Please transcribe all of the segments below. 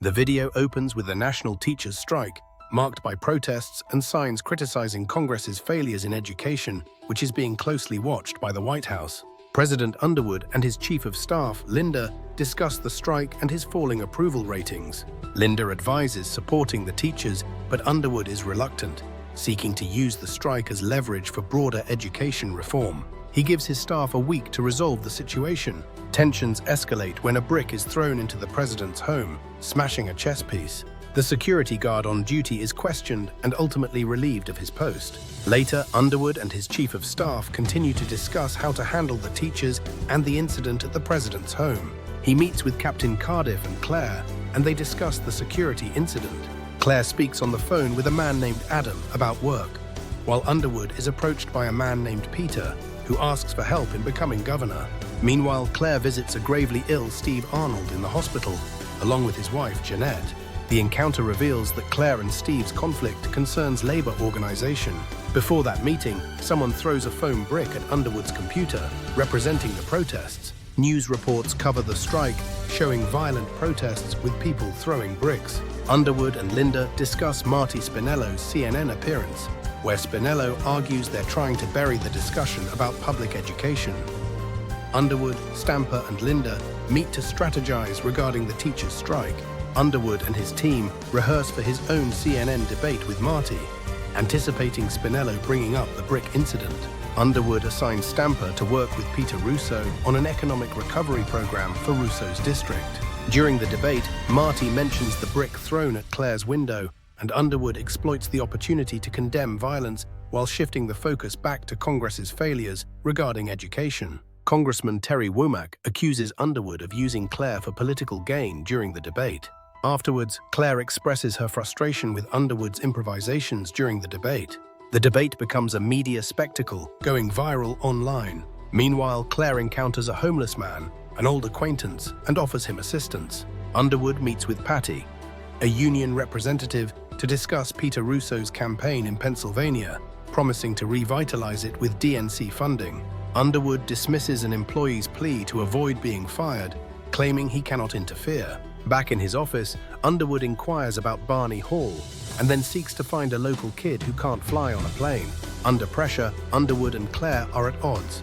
The video opens with a national teachers' strike, marked by protests and signs criticizing Congress's failures in education, which is being closely watched by the White House. President Underwood and his chief of staff, Linda, discuss the strike and his falling approval ratings. Linda advises supporting the teachers, but Underwood is reluctant, seeking to use the strike as leverage for broader education reform. He gives his staff a week to resolve the situation. Tensions escalate when a brick is thrown into the president's home, smashing a chess piece. The security guard on duty is questioned and ultimately relieved of his post. Later, Underwood and his chief of staff continue to discuss how to handle the teachers and the incident at the president's home. He meets with Captain Cardiff and Claire, and they discuss the security incident. Claire speaks on the phone with a man named Adam about work, while Underwood is approached by a man named Peter, who asks for help in becoming governor. Meanwhile, Claire visits a gravely ill Steve Arnold in the hospital, along with his wife, Jeanette. The encounter reveals that Claire and Steve's conflict concerns labor organization. Before that meeting, someone throws a foam brick at Underwood's computer, representing the protests. News reports cover the strike, showing violent protests with people throwing bricks. Underwood and Linda discuss Marty Spinello's CNN appearance, where Spinello argues they're trying to bury the discussion about public education. Underwood, Stamper, and Linda meet to strategize regarding the teachers' strike. Underwood and his team rehearse for his own CNN debate with Marty, anticipating Spinello bringing up the brick incident. Underwood assigns Stamper to work with Peter Russo on an economic recovery program for Russo's district. During the debate, Marty mentions the brick thrown at Claire's window, and Underwood exploits the opportunity to condemn violence while shifting the focus back to Congress's failures regarding education. Congressman Terry Womack accuses Underwood of using Claire for political gain during the debate. Afterwards, Claire expresses her frustration with Underwood's improvisations during the debate. The debate becomes a media spectacle, going viral online. Meanwhile, Claire encounters a homeless man, an old acquaintance, and offers him assistance. Underwood meets with Patty, a union representative, to discuss Peter Russo's campaign in Pennsylvania, promising to revitalize it with DNC funding. Underwood dismisses an employee's plea to avoid being fired, claiming he cannot interfere. Back in his office, Underwood inquires about Barney Hall and then seeks to find a local kid who can't fly on a plane. Under pressure, Underwood and Claire are at odds,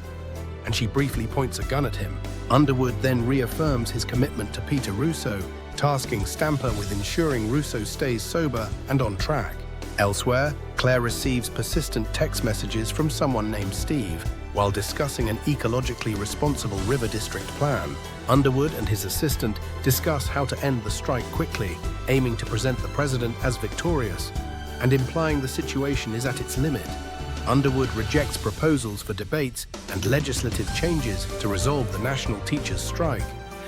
and she briefly points a gun at him. Underwood then reaffirms his commitment to Peter Russo, tasking Stamper with ensuring Russo stays sober and on track. Elsewhere, Claire receives persistent text messages from someone named Steve while discussing an ecologically responsible river district plan. Underwood and his assistant discuss how to end the strike quickly, aiming to present the president as victorious and implying the situation is at its limit. Underwood rejects proposals for debates and legislative changes to resolve the national teachers' strike,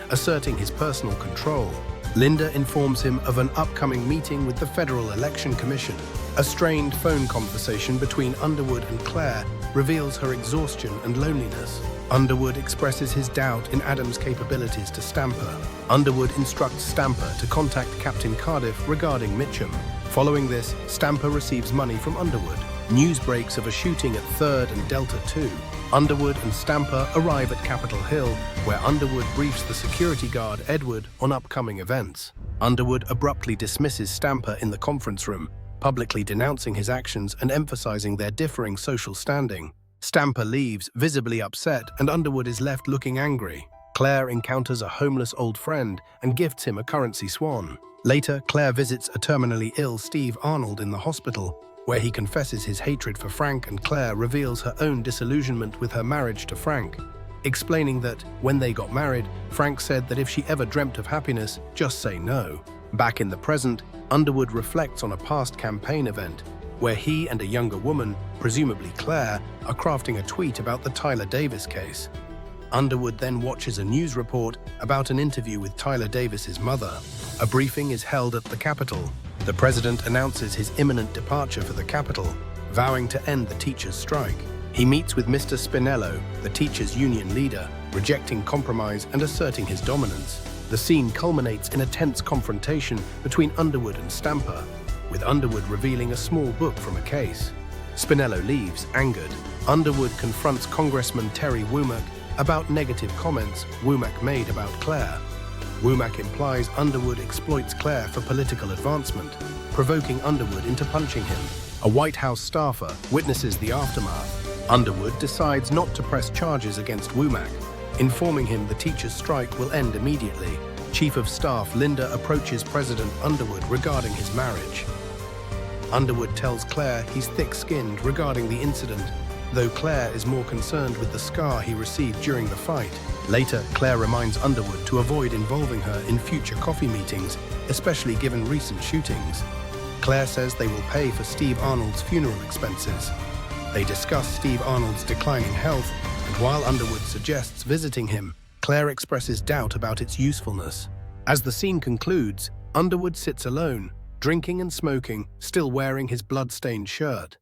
asserting his personal control. Linda informs him of an upcoming meeting with the Federal Election Commission. A strained phone conversation between Underwood and Claire reveals her exhaustion and loneliness. Underwood expresses his doubt in Adam's capabilities to Stamper. Underwood instructs Stamper to contact Captain Cardiff regarding Mitchum. Following this, Stamper receives money from Underwood. News breaks of a shooting at 3rd and Delta 2. Underwood and Stamper arrive at Capitol Hill, where Underwood briefs the security guard, Edward, on upcoming events. Underwood abruptly dismisses Stamper in the conference room, publicly denouncing his actions and emphasizing their differing social standing. Stamper leaves, visibly upset, and Underwood is left looking angry. Claire encounters a homeless old friend and gifts him a currency swan. Later, Claire visits a terminally ill Steve Arnold in the hospital, where he confesses his hatred for Frank, and Claire reveals her own disillusionment with her marriage to Frank, explaining that when they got married, Frank said that if she ever dreamt of happiness, just say no. Back in the present, Underwood reflects on a past campaign event where he and a younger woman, presumably Claire, are crafting a tweet about the Tyler Davis case. Underwood then watches a news report about an interview with Tyler Davis's mother. A briefing is held at the Capitol. The president announces his imminent departure for the Capitol, vowing to end the teachers' strike. He meets with Mr. Spinello, the teachers' union leader, rejecting compromise and asserting his dominance. The scene culminates in a tense confrontation between Underwood and Stamper, with Underwood revealing a small book from a case. Spinello leaves, angered. Underwood confronts Congressman Terry Womack about negative comments Womack made about Claire. Womack implies Underwood exploits Claire for political advancement, provoking Underwood into punching him. A White House staffer witnesses the aftermath. Underwood decides not to press charges against Womack, informing him the teachers' strike will end immediately. Chief of Staff Linda approaches President Underwood regarding his marriage. Underwood tells Claire he's thick-skinned regarding the incident, though Claire is more concerned with the scar he received during the fight. Later, Claire reminds Underwood to avoid involving her in future coffee meetings, especially given recent shootings. Claire says they will pay for Steve Arnold's funeral expenses. They discuss Steve Arnold's declining health, and while Underwood suggests visiting him, Claire expresses doubt about its usefulness. As the scene concludes, Underwood sits alone, drinking and smoking, still wearing his blood-stained shirt.